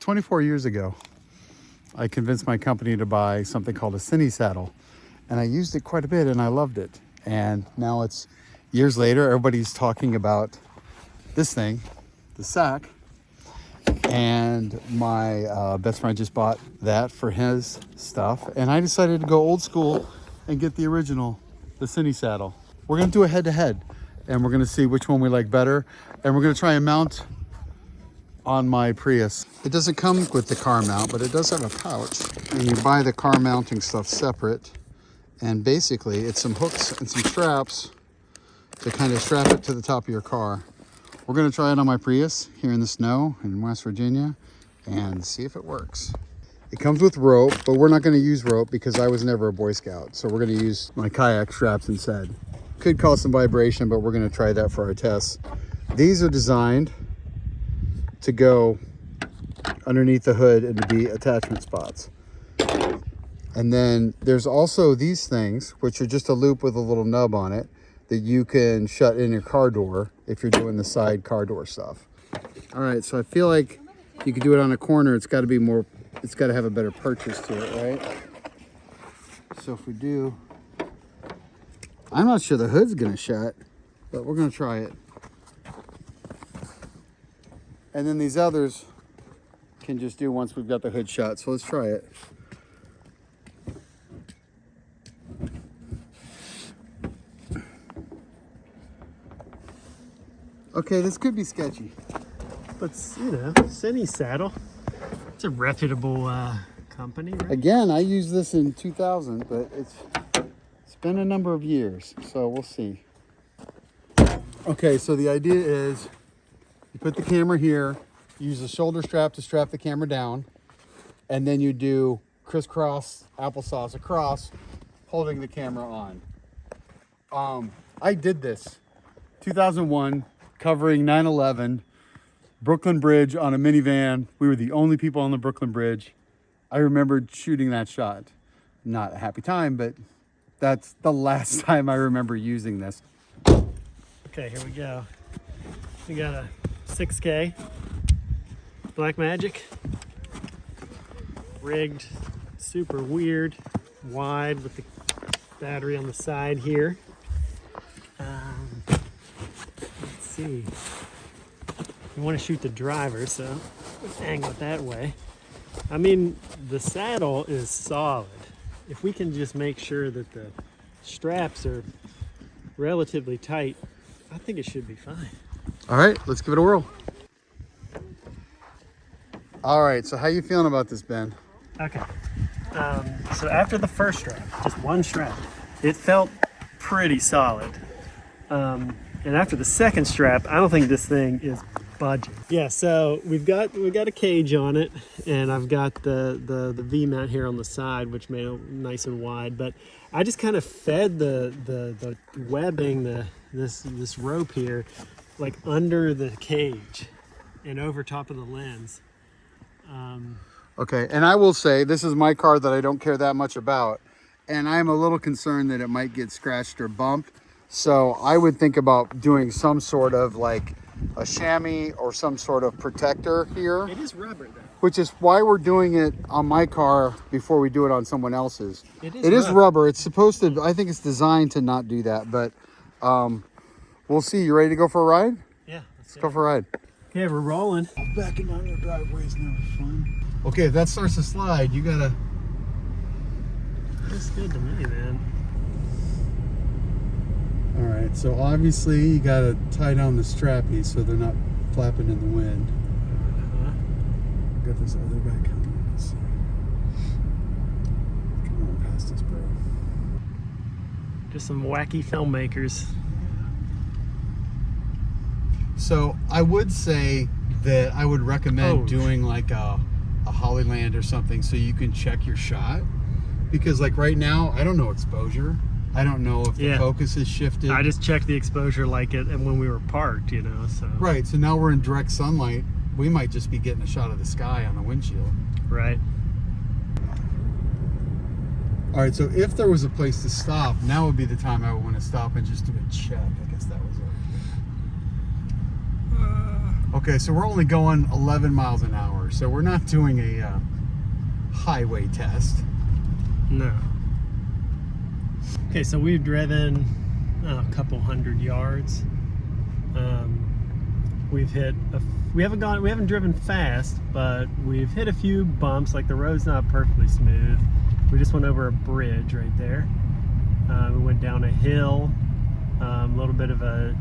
24 years ago, I convinced my company to buy something called a Cinesaddle, and I used it quite a bit and I loved it. And now it's years later, everybody's talking about this thing, the Sakk, and my best friend just bought that for his stuff, and I decided to go old school and get the original, the Cinesaddle. We're gonna do a head-to-head, and we're gonna see which one we like better, and we're gonna try and mount on my Prius. It doesn't come with the car mount, but it does have a pouch, and you buy the car mounting stuff separate, and basically it's some hooks and some straps to kind of strap it to the top of your car. We're gonna try it on my Prius here in the snow in West Virginia and see if it works. It comes with rope, but we're not gonna use rope because I was never a Boy Scout. So we're gonna use my kayak straps instead. Could cause some vibration, but we're gonna try that for our tests. These are designed to go underneath the hood and to be attachment spots. And then there's also these things, which are just a loop with a little nub on it that you can shut in your car door if you're doing the side car door stuff. All right, so I feel like you could do it on a corner. It's got to be more, it's got to have a better purchase to it, right? So if we do, I'm not sure the hood's gonna shut, but we're gonna try it. And then these others can just do once we've got the hood shut. So let's try it. Okay, this could be sketchy. But, you know, Cinesaddle, it's a reputable company, right? Again, I used this in 2000, but it's been a number of years, so we'll see. Okay, so the idea is you put the camera here, use a shoulder strap to strap the camera down, and then you do crisscross applesauce across, holding the camera on. I did this 2001, covering 9/11, Brooklyn Bridge on a minivan. We were the only people on the Brooklyn Bridge. I remembered shooting that shot. Not a happy time, but that's the last time I remember using this. Okay, here we go. We got a 6K Blackmagic, rigged super weird, wide with the battery on the side here. Let's see. We want to shoot the driver, so let's angle it that way. I mean, the saddle is solid. If we can just make sure that the straps are relatively tight, I think it should be fine. All right, let's give it a whirl. All right, so how you feeling about this, Ben? Okay, so after the first strap, just one strap, it felt pretty solid. And after the second strap, I don't think this thing is budging. Yeah, so we've got a cage on it, and I've got the V-mount here on the side, which made it nice and wide. But I just kind of fed the webbing, this rope here, like under the cage and over top of the lens. Okay, and I will say, this is my car that I don't care that much about, and I'm a little concerned that it might get scratched or bumped. So I would think about doing some sort of like a chamois or some sort of protector here. It is rubber though. Which is why we're doing it on my car before we do it on someone else's. It is rubber. It's supposed to, I think it's designed to not do that, but we'll see. You ready to go for a ride? Yeah. Let's go for a ride. Okay, we're rolling. Backing down your driveway is never fun. Okay, if that starts to slide, you gotta... Looks good to me, man. All right, so obviously you gotta tie down the strappies so they're not flapping in the wind. Got this other guy coming. Let's see. Come on past us, bro. Just some wacky filmmakers. So I would say that I would recommend doing like a Hollyland or something so you can check your shot. Because like right now, I don't know exposure. I don't know if the focus is shifted. I just checked the exposure like it and when we were parked, you know, so. Right, so now we're in direct sunlight. We might just be getting a shot of the sky on the windshield. Right. All right, so if there was a place to stop, now would be the time I would want to stop and just do a check. I guess that was it. Okay, so we're only going 11 miles an hour, so we're not doing a highway test. No. Okay, so we've driven a couple hundred yards. We've hit we haven't driven fast, but we've hit a few bumps. Like the road's not perfectly smooth. We just went over a bridge right there. We went down a hill, a little bit of a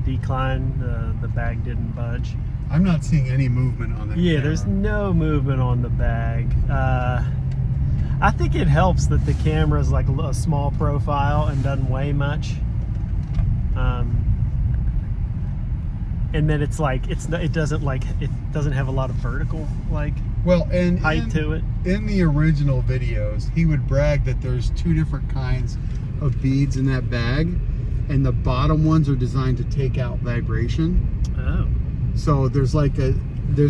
decline. The bag didn't budge. I'm not seeing any movement on that. Yeah, camera. there's no movement on the bag. I think it helps that the camera's like a small profile and doesn't weigh much. And then it's like it doesn't have a lot of vertical height to it. In the original videos, he would brag that there's 2 different kinds of beads in that bag, and the bottom ones are designed to take out vibration. Oh. So there's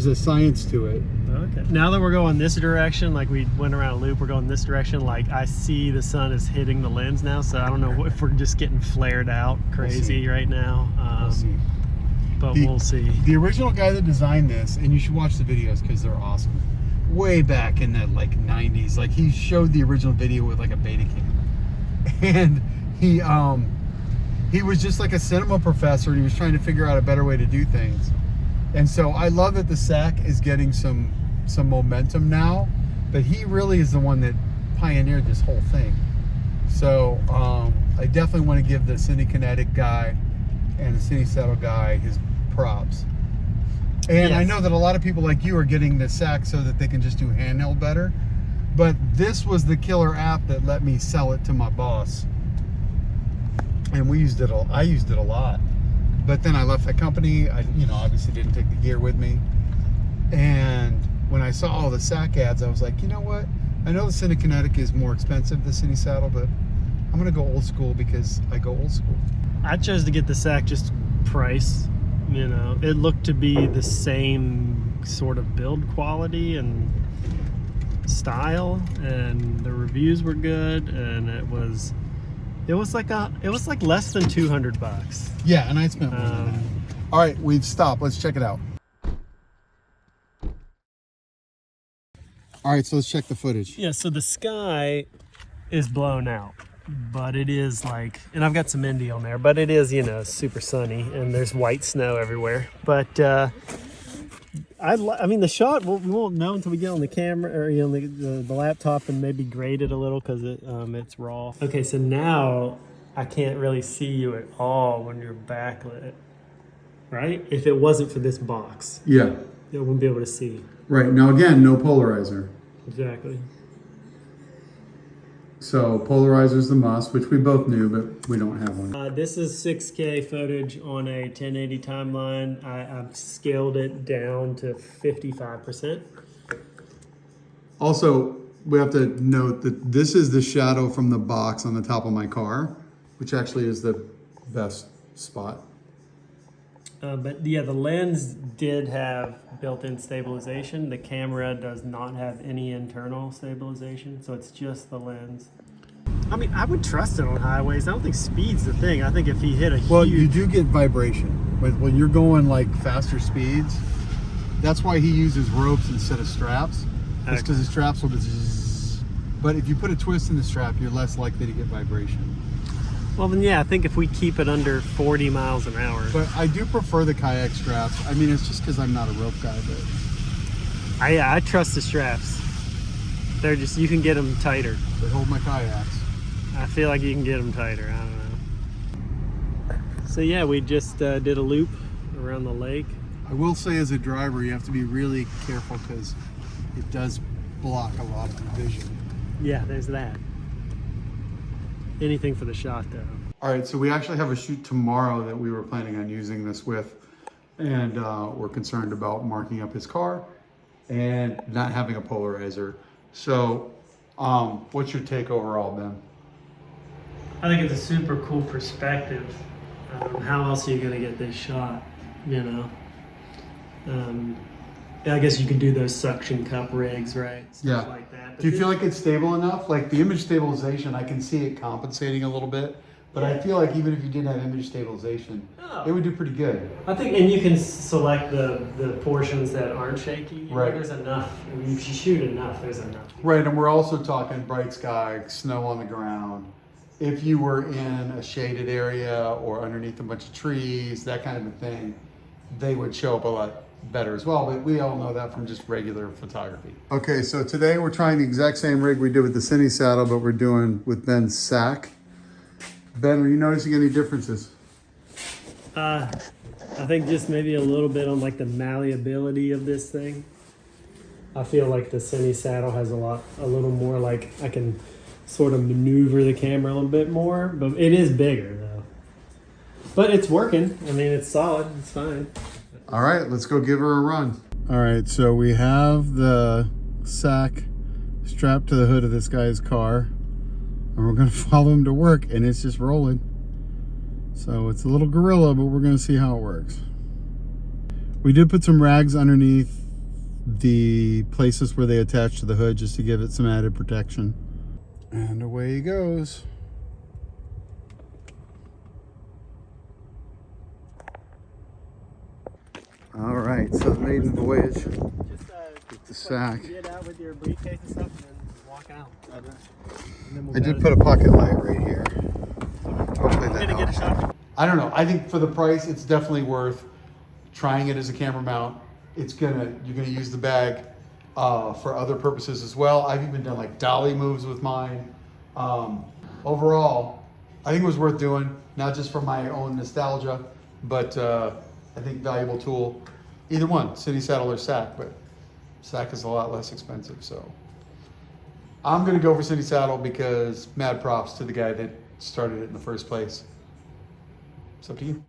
a science to it. Okay. Now that we're going this direction, like we went around a loop, we're going this direction. Like I see the sun is hitting the lens now, so I don't know if we're just getting flared out crazy right now. We'll see. But we'll see. The original guy that designed this, and you should watch the videos because they're awesome. Way back in the 90s, like he showed the original video with like a beta camera, and he was just like a cinema professor, and he was trying to figure out a better way to do things. And so I love that the Sakk is getting some momentum now, but he really is the one that pioneered this whole thing. So I definitely want to give the Cinekinetic guy and the Cinesaddle guy his props. And yes. I know that a lot of people like you are getting the Sakk so that they can just do handheld better, but this was the killer app that let me sell it to my boss, and I used it a lot. But then I left that company. I obviously didn't take the gear with me, and when I saw all the Sakk ads, I was like, you know what, I know the Cinekinetic is more expensive than Cinesaddle, but I'm gonna go old school because I go old school. I chose to get the Sakk just price. It looked to be the same sort of build quality and style, and the reviews were good, and it was like less than $200. Yeah, and I spent more than that. All right, we've stopped. Let's check it out. All right, so let's check the footage. Yeah, so the sky is blown out. But it is and I've got some Indy on there, but it is, super sunny, and there's white snow everywhere. But I mean, the shot we won't know until we get on the camera or the laptop and maybe grade it a little because it's raw. Okay, so now I can't really see you at all when you're backlit, right? If it wasn't for this box, yeah, I wouldn't be able to see. Right, now again, no polarizer. Exactly. So polarizer's the must, which we both knew, but we don't have one. This is 6K footage on a 1080 timeline. I've scaled it down to 55%. Also, we have to note that this is the shadow from the box on the top of my car, which actually is the best spot. But yeah, the lens did have built-in stabilization. The camera does not have any internal stabilization, so it's just the lens. I mean, I would trust it on highways. I don't think speed's the thing. I think if he hit a Well, you do get vibration. When you're going like faster speeds, that's why he uses ropes instead of straps. It's because the straps will be zzz. But if you put a twist in the strap, you're less likely to get vibration. Well, then, yeah, I think if we keep it under 40 miles an hour. But I do prefer the kayak straps. I mean, it's just because I'm not a rope guy, but I trust the straps. They're just, you can get them tighter. they hold my kayaks. I feel like you can get them tighter. I don't know. So yeah, we just did a loop around the lake. I will say, as a driver, you have to be really careful because it does block a lot of your vision. Yeah, there's that. Anything for the shot, though. All right, so we actually have a shoot tomorrow that we were planning on using this with, and we're concerned about marking up his car and not having a polarizer. So what's your take overall, Ben? I think it's a super cool perspective. How else are you going to get this shot, I guess you could do those suction cup rigs, right? Stuff like that. But do you feel like it's stable enough? Like the image stabilization, I can see it compensating a little bit, But I feel like even if you didn't have image stabilization, it would do pretty good. I think, and you can select the portions that aren't shaky. You know, Right. there's enough. I mean, if you shoot enough, there's enough. Right, and we're also talking bright sky, snow on the ground. If you were in a shaded area or underneath a bunch of trees, that kind of a thing, they would show up a lot better as well, but we all know that from just regular photography. Okay, so today we're trying the exact same rig we did with the Cinesaddle, but we're doing with Ben's Sakk. Ben, are you noticing any differences? I think just maybe a little bit on like the malleability of this thing. I feel like the Cinesaddle has a little more like I can sort of maneuver the camera a little bit more, but it is bigger though. But it's working. I mean, it's solid. It's fine. All right, let's go give her a run. All right, so we have the Sakk strapped to the hood of this guy's car, and we're gonna follow him to work, and it's just rolling. So it's a little gorilla, but we're gonna see how it works. We did put some rags underneath the places where they attach to the hood just to give it some added protection. And away he goes. All right, so the maiden voyage Just with the Sakk. get out with your briefcase and stuff, and then walk out. I did put a pocket light right here. Hopefully I'm that gonna get a helps. shot. I don't know. I think for the price, it's definitely worth trying it as a camera mount. You're gonna use the bag for other purposes as well. I've even done like dolly moves with mine. Overall, I think it was worth doing, not just for my own nostalgia, but I think valuable tool. Either one, Cinesaddle or Sakk, but Sakk is a lot less expensive. So I'm gonna go for Cinesaddle because mad props to the guy that started it in the first place. It's up to you.